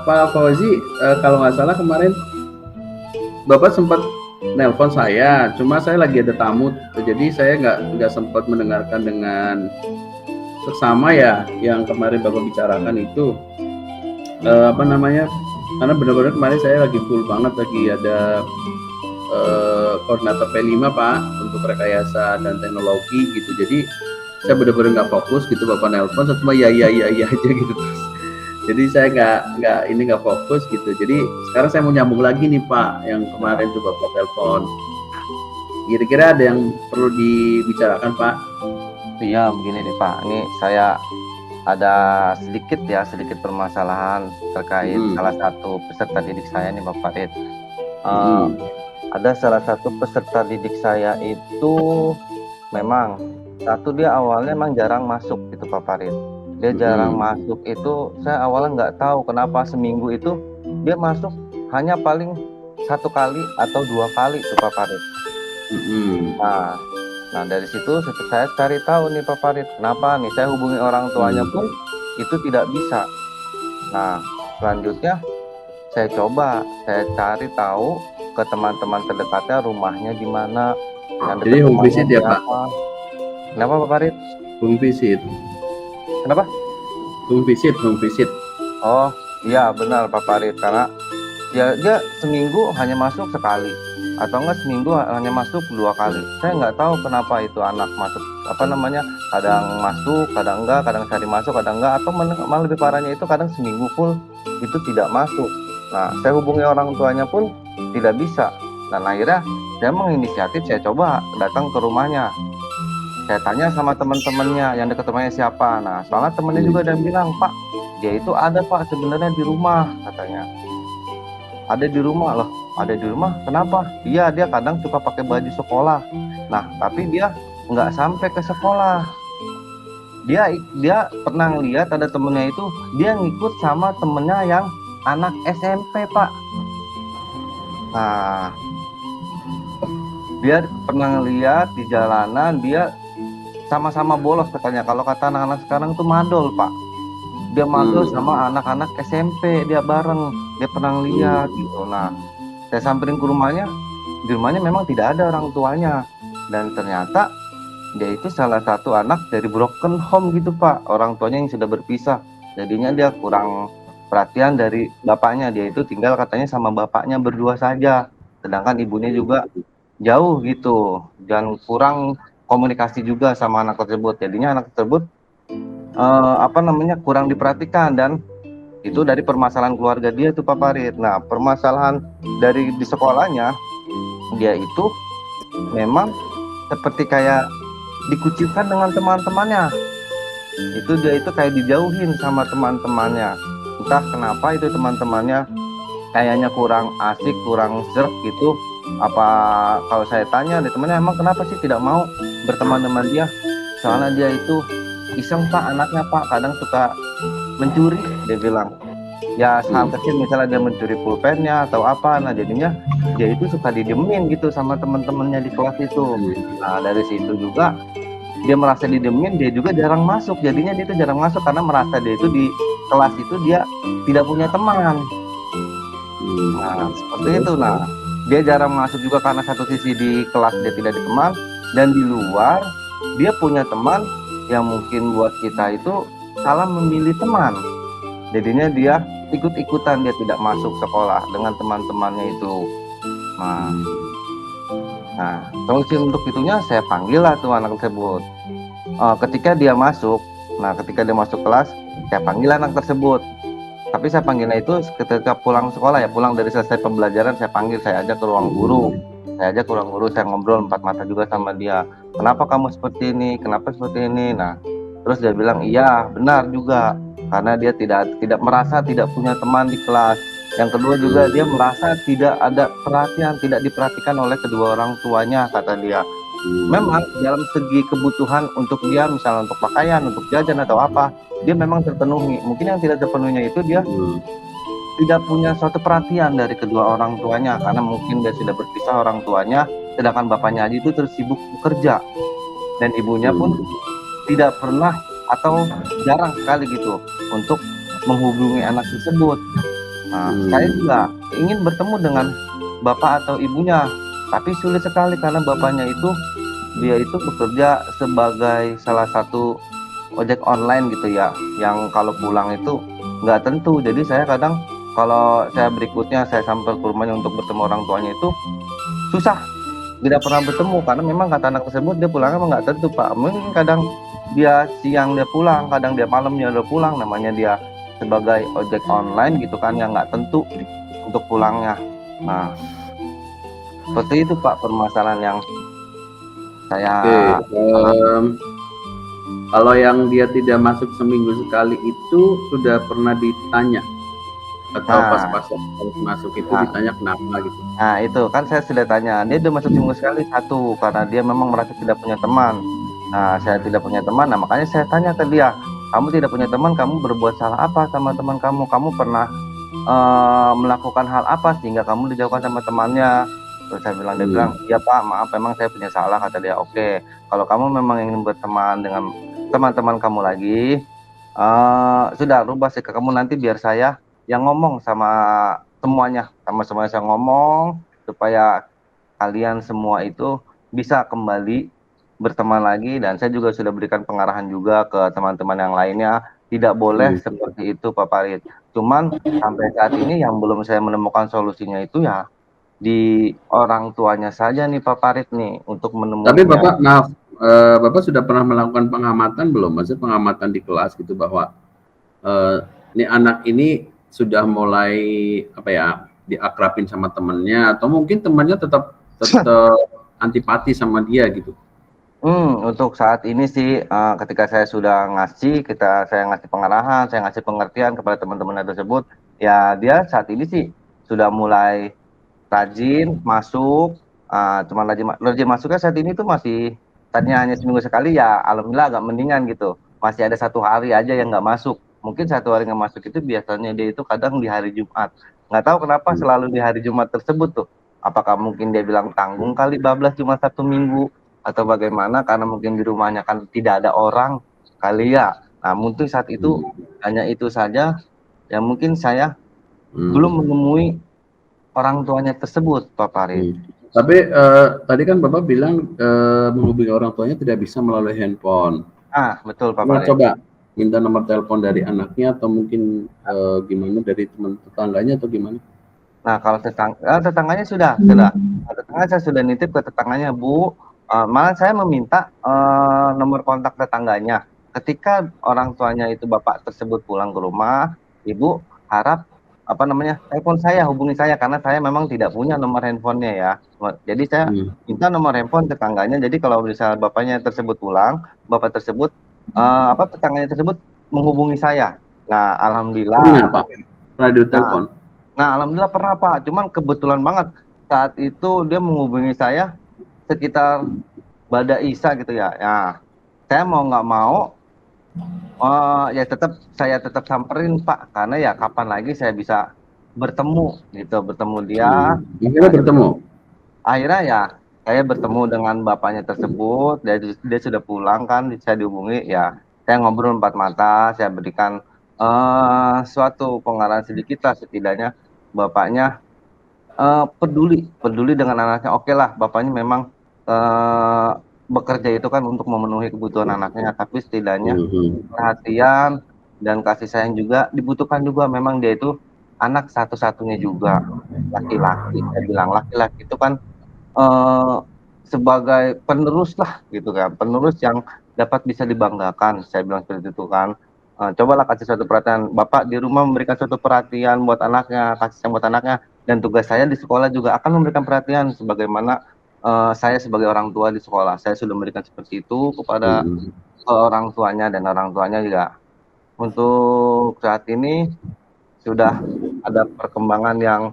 Pak Fauzi, kalau nggak salah kemarin Bapak sempat nelpon saya, cuma saya lagi ada tamu, jadi saya nggak sempat mendengarkan dengan seksama ya yang kemarin Bapak bicarakan itu. Apa namanya? Karena benar-benar kemarin saya lagi full banget, lagi ada koordinator P5 Pak untuk rekayasa dan teknologi gitu. Jadi saya benar-benar nggak fokus gitu, Bapak nelpon, saya cuma ya aja gitu terus. Jadi saya nggak fokus gitu. Jadi sekarang saya mau nyambung lagi nih Pak, yang kemarin tuh Bapak telepon. Kira-kira ada yang perlu dibicarakan Pak? Iya, begini nih Pak. Ini saya ada sedikit permasalahan terkait salah satu peserta didik saya nih Pak Farid. Ada salah satu peserta didik saya itu memang dia awalnya memang jarang masuk gitu Pak Farid. Dia jarang masuk itu, saya awalnya nggak tahu kenapa seminggu itu dia masuk hanya paling 1 kali atau 2 kali tuh Pak Farid. Nah dari situ saya cari tahu nih Pak Farid, kenapa nih, saya hubungi orang tuanya pun itu tidak bisa. Nah selanjutnya saya cari tahu ke teman-teman terdekatnya rumahnya di mana. Jadi home visit ya Pak? Kenapa Pak Farid? Home visit. Kenapa? Home visit. Oh iya benar Pak Farid, karena dia seminggu hanya masuk sekali atau enggak seminggu hanya masuk 2 kali. Saya nggak tahu kenapa itu anak masuk kadang masuk, kadang enggak, kadang cari masuk, kadang enggak, atau malah lebih parahnya itu kadang seminggu full itu tidak masuk. Nah saya hubungi orang tuanya pun tidak bisa. Dan akhirnya saya menginisiatif, saya coba datang ke rumahnya. Saya tanya sama teman-temannya yang dekat rumahnya siapa. Nah soalnya temennya juga ada bilang, Pak dia itu ada Pak sebenarnya di rumah, katanya. Ada di rumah. Loh, ada di rumah kenapa? Iya, dia kadang suka pakai baju sekolah. Nah tapi dia nggak sampai ke sekolah. Dia pernah lihat ada temennya itu, dia ngikut sama temennya yang anak SMP Pak. Nah dia pernah lihat di jalanan, dia sama-sama bolos katanya. Kalau kata anak-anak sekarang tuh madol Pak. Dia madol sama anak-anak SMP, dia bareng, dia pernah lihat gitu. Nah saya samperin ke rumahnya, di rumahnya memang tidak ada orang tuanya, dan ternyata dia itu salah satu anak dari broken home gitu Pak. Orang tuanya yang sudah berpisah, jadinya dia kurang perhatian dari bapaknya. Dia itu tinggal katanya sama bapaknya berdua saja, sedangkan ibunya juga jauh gitu, dan kurang komunikasi juga sama anak tersebut. Jadinya anak tersebut kurang diperhatikan, dan itu dari permasalahan keluarga dia tuh Pak Farid. Nah permasalahan dari di sekolahnya, dia itu memang seperti kayak dikucilkan dengan teman-temannya. Dia itu kayak dijauhin sama teman-temannya. Entah kenapa itu teman-temannya kayaknya kurang asik, kurang serk gitu. Apa kalau saya tanya di temannya, emang kenapa sih tidak mau berteman dengan dia? Soalnya dia itu iseng Pak, anaknya Pak, kadang suka mencuri, dia bilang. Ya hal kecil, misalnya dia mencuri pulpennya atau apa. Nah jadinya dia itu suka didemin gitu sama teman-temannya di kelas itu. Nah dari situ juga dia merasa didemin, dia juga jarang masuk. Jadinya dia itu jarang masuk karena merasa dia itu di kelas itu dia tidak punya teman. Nah seperti itu. Nah dia jarang masuk juga karena satu sisi di kelas dia tidak ada teman, dan di luar dia punya teman yang mungkin buat kita itu salah memilih teman. Jadinya dia ikut-ikutan, dia tidak masuk sekolah dengan teman-temannya itu. Nah solusi untuk itunya saya panggil lah tuh anak tersebut. Ketika dia masuk kelas, saya panggil anak tersebut. Tapi saya panggilnya itu ketika pulang sekolah ya, pulang dari selesai pembelajaran, saya panggil, saya ajak ke ruang guru. Saya ngobrol 4 mata juga sama dia. Kenapa kamu seperti ini? Kenapa seperti ini? Nah terus dia bilang, iya benar juga, karena dia tidak merasa tidak punya teman di kelas. Yang kedua juga dia merasa tidak ada perhatian, tidak diperhatikan oleh kedua orang tuanya, kata dia. Memang dalam segi kebutuhan untuk dia, misalnya untuk pakaian, untuk jajan atau apa, dia memang terpenuhi. Mungkin yang tidak terpenuhinya itu dia tidak punya suatu perhatian dari kedua orang tuanya, karena mungkin dia sudah berpisah orang tuanya, sedangkan bapaknya aja itu terus sibuk bekerja, dan ibunya pun tidak pernah atau jarang sekali gitu untuk menghubungi anak tersebut. Nah, saya juga ingin bertemu dengan bapak atau ibunya, tapi sulit sekali karena bapaknya itu dia itu bekerja sebagai salah satu ojek online gitu ya, yang kalau pulang itu nggak tentu. Jadi saya kadang kalau saya berikutnya saya sampai ke rumahnya untuk bertemu orang tuanya itu susah, tidak pernah bertemu karena memang kata anak tersebut dia pulangnya emang nggak tentu Pak. Mungkin kadang dia siang dia pulang, kadang dia malamnya udah pulang, namanya dia sebagai ojek online gitu kan yang nggak tentu untuk pulangnya. Nah, seperti itu Pak permasalahan yang saya Oke, kalau yang dia tidak masuk seminggu sekali itu sudah pernah ditanya atau nah, pas-pas harus masuk itu nah, ditanya kenapa gitu? nah itu kan saya sudah tanya, dia udah masuk seminggu sekali satu karena dia memang merasa tidak punya teman. Nah, saya tidak punya teman, nah makanya saya tanya ke dia, kamu tidak punya teman, kamu berbuat salah apa sama teman kamu? Kamu pernah melakukan hal apa sehingga kamu dijauhkan sama temannya? Terus saya bilang, dia bilang, iya Pak, maaf memang saya punya salah, kata dia. Oke, kalau kamu memang ingin berteman dengan teman-teman kamu lagi, sudah rubah sikap kamu, nanti biar saya yang ngomong sama semuanya, saya ngomong supaya kalian semua itu bisa kembali berteman lagi, dan saya juga sudah berikan pengarahan juga ke teman-teman yang lainnya, tidak boleh seperti itu Pak Farid. Cuman sampai saat ini yang belum saya menemukan solusinya itu ya di orang tuanya saja nih Pak Farid nih untuk Tapi menemuinya. Bapak, maaf, Bapak sudah pernah melakukan pengamatan belum? Maksudnya pengamatan di kelas gitu bahwa ini anak ini sudah mulai apa ya diakrabin sama temennya atau mungkin temannya tetap antipati sama dia gitu. Untuk saat ini sih ketika saya sudah saya ngasih pengarahan, saya ngasih pengertian kepada teman-teman tersebut, ya dia saat ini sih sudah mulai rajin masuk, cuman rajin masuknya saat ini tuh masih, tadinya hanya seminggu sekali ya alhamdulillah agak mendingan gitu. Masih ada 1 hari aja yang nggak masuk. Mungkin 1 hari nggak masuk itu biasanya dia itu kadang di hari Jumat. Nggak tahu kenapa selalu di hari Jumat tersebut tuh. Apakah mungkin dia bilang tanggung kali bablas cuma 1 minggu atau bagaimana karena mungkin di rumahnya kan tidak ada orang kali ya. Nah, mungkin saat itu hanya itu saja yang mungkin saya belum menemui orang tuanya tersebut, Pak Farid. Tapi tadi kan Bapak bilang menghubungi orang tuanya tidak bisa melalui handphone. Betul Pak Nah, Farid. coba minta nomor telepon dari anaknya atau mungkin gimana dari teman tetangganya atau gimana? Nah, kalau tetangganya sudah. Nah, tetangga saya sudah nitip ke tetangganya, Bu. Malah saya meminta nomor kontak tetangganya. Ketika orang tuanya itu bapak tersebut pulang ke rumah, Ibu harap telepon saya, hubungi saya karena saya memang tidak punya nomor handphonenya ya. Jadi saya minta nomor handphone tetangganya. Jadi kalau misalnya bapaknya tersebut pulang, bapak tersebut tetangganya tersebut menghubungi saya. Nah, alhamdulillah. Apa? Radio telepon. Nah, alhamdulillah pernah Pak, cuman kebetulan banget saat itu dia menghubungi saya sekitar Bada Isya gitu ya. Ya, saya mau nggak mau, ya saya tetap samperin Pak, karena ya kapan lagi saya bisa bertemu gitu, bertemu dia. Akhirnya bertemu. Akhirnya ya saya bertemu dengan bapaknya tersebut, dia sudah pulang kan, saya dihubungi, ya saya ngobrol empat mata, saya berikan suatu pengarahan sedikit lah setidaknya bapaknya peduli dengan anaknya. Oke lah, bapaknya memang bekerja itu kan untuk memenuhi kebutuhan anaknya, tapi setidaknya perhatian dan kasih sayang juga dibutuhkan juga. Memang dia itu anak satu-satunya juga laki-laki. Saya bilang laki-laki itu kan sebagai penerus lah gitu kan, penerus yang dapat bisa dibanggakan. Saya bilang seperti itu kan. Cobalah kasih suatu perhatian. Bapak di rumah memberikan suatu perhatian buat anaknya, kasih sayang buat anaknya, dan tugas saya di sekolah juga akan memberikan perhatian sebagaimana saya sebagai orang tua di sekolah. Saya sudah memberikan seperti itu kepada orang tuanya, dan orang tuanya juga untuk saat ini sudah ada perkembangan yang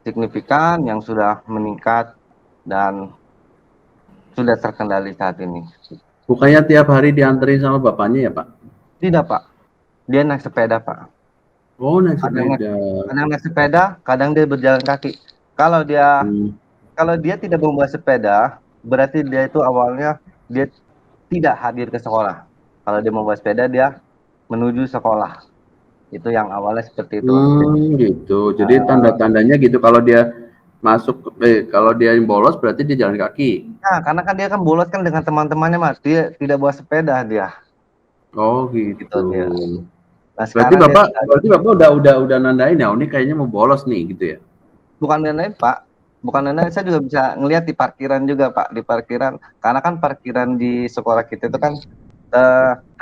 signifikan, yang sudah meningkat dan sudah terkendali saat ini. Bukannya tiap hari dianterin sama bapaknya ya Pak? Tidak Pak, dia naik sepeda Pak. Oh, naik sepeda. Kadang naik sepeda, kadang dia berjalan kaki. Kalau dia tidak membawa sepeda, berarti dia itu awalnya dia tidak hadir ke sekolah. Kalau dia membawa sepeda, dia menuju sekolah. Itu yang awalnya seperti itu. Gitu. Jadi tanda-tandanya gitu kalau dia kalau dia yang bolos berarti dia jalan kaki. Nah, karena kan dia kan bolos kan dengan teman-temannya, Mas. Dia tidak bawa sepeda dia, Oh gitu gitu. dia. Nah, Berarti sekarang dia Bapak udah nandain ya, oh, ini kayaknya mau bolos nih gitu ya. bukan lain Pak, bukan lain saya juga bisa ngelihat di parkiran juga, Pak, di parkiran. Karena kan parkiran di sekolah kita itu kan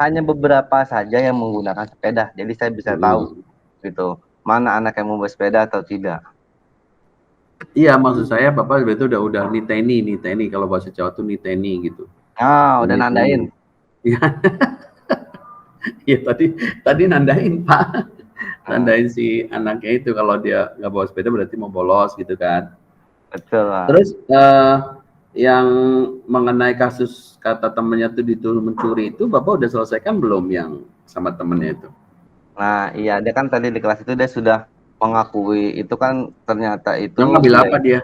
hanya beberapa saja yang menggunakan sepeda. Jadi saya bisa tahu Mm. gitu, mana anak yang mau bersepeda atau tidak. Iya, maksud saya Bapak berarti udah niteni kalau bahasa Jawa tuh niteni gitu. Ah, udah Niteni. nandain. Iya, iya tadi nandain Pak. Ah, Nandain si anaknya itu kalau dia nggak bawa sepeda berarti mau bolos gitu kan. betul, Pak. Terus yang mengenai kasus kata temennya tuh dituduh mencuri itu Bapak udah selesaikan belum yang sama temennya itu? Nah, iya dia kan tadi di kelas itu dia sudah mengakui itu kan ternyata itu Yang ngambil dia apa dia?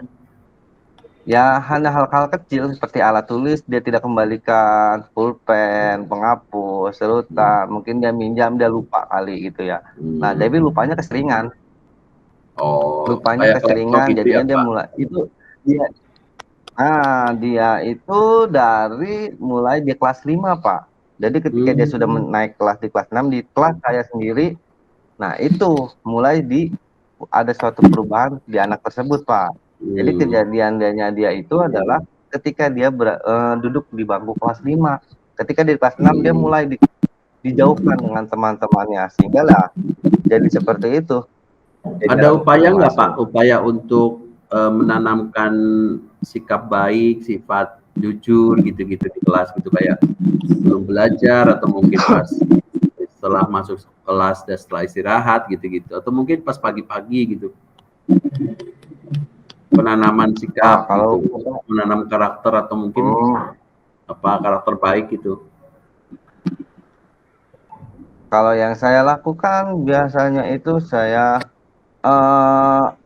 ya hanya hal-hal kecil seperti alat tulis dia tidak kembalikan, pulpen, penghapus, serutan, mungkin dia minjam dia lupa kali gitu ya. Nah, Hmm. tapi Oh, lupanya kayak kelompok keseringan itu ya jadinya dia Pak? mulai itu dia dia itu dari mulai di kelas 5 Pak. Jadi ketika dia sudah Hmm. naik kelas di kelas 6 di kelas saya sendiri, nah itu mulai ada suatu perubahan di anak tersebut, Pak. Jadi Hmm. kejadiannya dia itu adalah ketika dia duduk di bangku kelas 5. Ketika di kelas 6 dia Hmm. mulai dijauhkan dengan teman-temannya sehingga lah jadi seperti itu. Dia Ada jarang upaya nggak Pak? masuk. Upaya untuk menanamkan sikap baik, sifat jujur gitu-gitu di kelas gitu kayak sebelum belajar atau mungkin pas setelah masuk kelas dan setelah istirahat gitu-gitu atau mungkin pas pagi-pagi gitu. Penanaman Wah, sikap kalau gitu, menanam karakter atau mungkin hmm, karakter baik gitu. kalau yang saya lakukan biasanya itu saya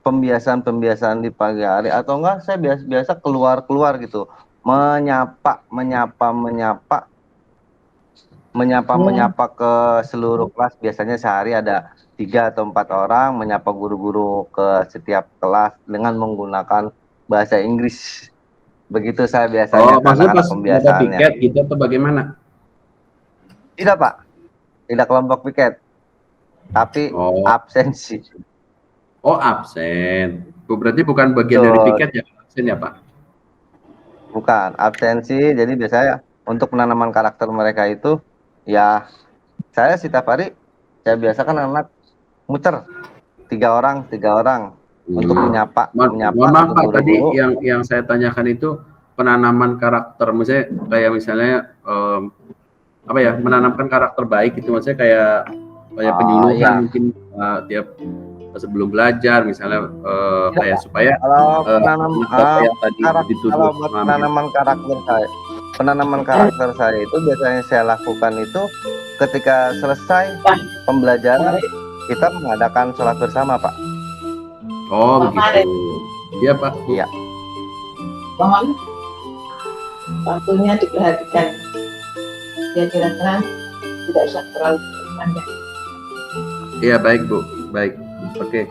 pembiasaan-pembiasaan di pagi hari atau enggak saya biasa keluar-keluar gitu. Menyapa, menyapa, menyapa, menyapa ke seluruh kelas. Biasanya sehari ada 3 atau 4 orang menyapa guru-guru ke setiap kelas dengan menggunakan bahasa Inggris. Begitu saya Oh, biasanya ke maksudnya anak-anak pas dapat pembiasaannya. tiket gitu atau bagaimana? Tidak, Pak. Tidak kelompok piket, tapi Oh, absensi. oh absen. Oh, berarti bukan bagian dari Betul. piket ya, absen ya Pak? Bukan, absensi. Jadi biasanya untuk penanaman karakter mereka itu, ya saya setiap hari saya biasakan anak muter 3 orang untuk Hmm. Mohon menyapa maaf ke Pak, tadi guru-guru. yang saya tanyakan itu penanaman karakter, maksudnya kayak misalnya apa ya, menanamkan karakter baik gitu, maksudnya kayak kayak Oh penyuluhan iya, mungkin tiap sebelum belajar misalnya tidak kayak Pak. supaya Kalau anak Bapak yang tadi kalau dituduh buat mengambil. penanaman karakter saya itu biasanya saya lakukan itu ketika selesai pembelajaran kita mengadakan sholat bersama, Pak. Oh begitu. Iya Pak, Bu. Iya. Mohon waktunya diperhatikan biar kira-kira tidak usah terlalu panjang. Iya baik Bu, baik. Oke.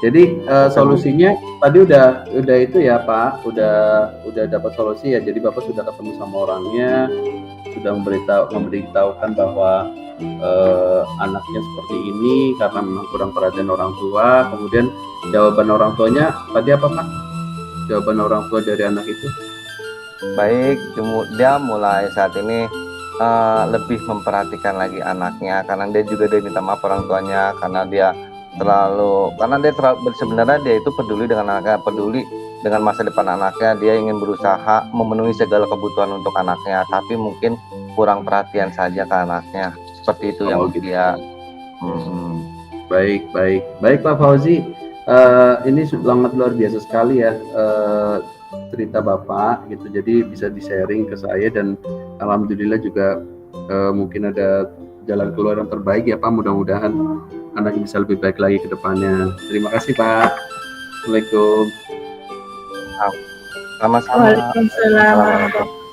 Jadi solusinya tadi udah itu ya Pak, udah dapat solusi ya. Jadi Bapak sudah ketemu sama orangnya, sudah memberitahukan bahwa anaknya seperti ini karena memang kurang perhatian orang tua. Kemudian jawaban orang tuanya tadi apa Pak? Jawaban orang tua dari anak itu? Baik, dia mulai saat ini lebih memperhatikan lagi anaknya karena dia minta maaf orang tuanya karena dia sebenarnya dia itu peduli dengan anaknya, peduli dengan masa depan anaknya, dia ingin berusaha memenuhi segala kebutuhan untuk anaknya, tapi mungkin kurang perhatian saja ke anaknya. Seperti itu Oh yang gitu. dia Baik, baik, baik Pak Fauzi. Ini sangat luar biasa sekali ya cerita Bapak gitu. Jadi bisa di-sharing ke saya dan alhamdulillah juga mungkin ada jalan keluar yang terbaik ya Pak. Mudah-mudahan anaknya bisa lebih baik lagi ke depannya. Terima kasih Pak. Assalamualaikum. sama-sama. Waalaikumsalam warahmatullahi wabarakatuh.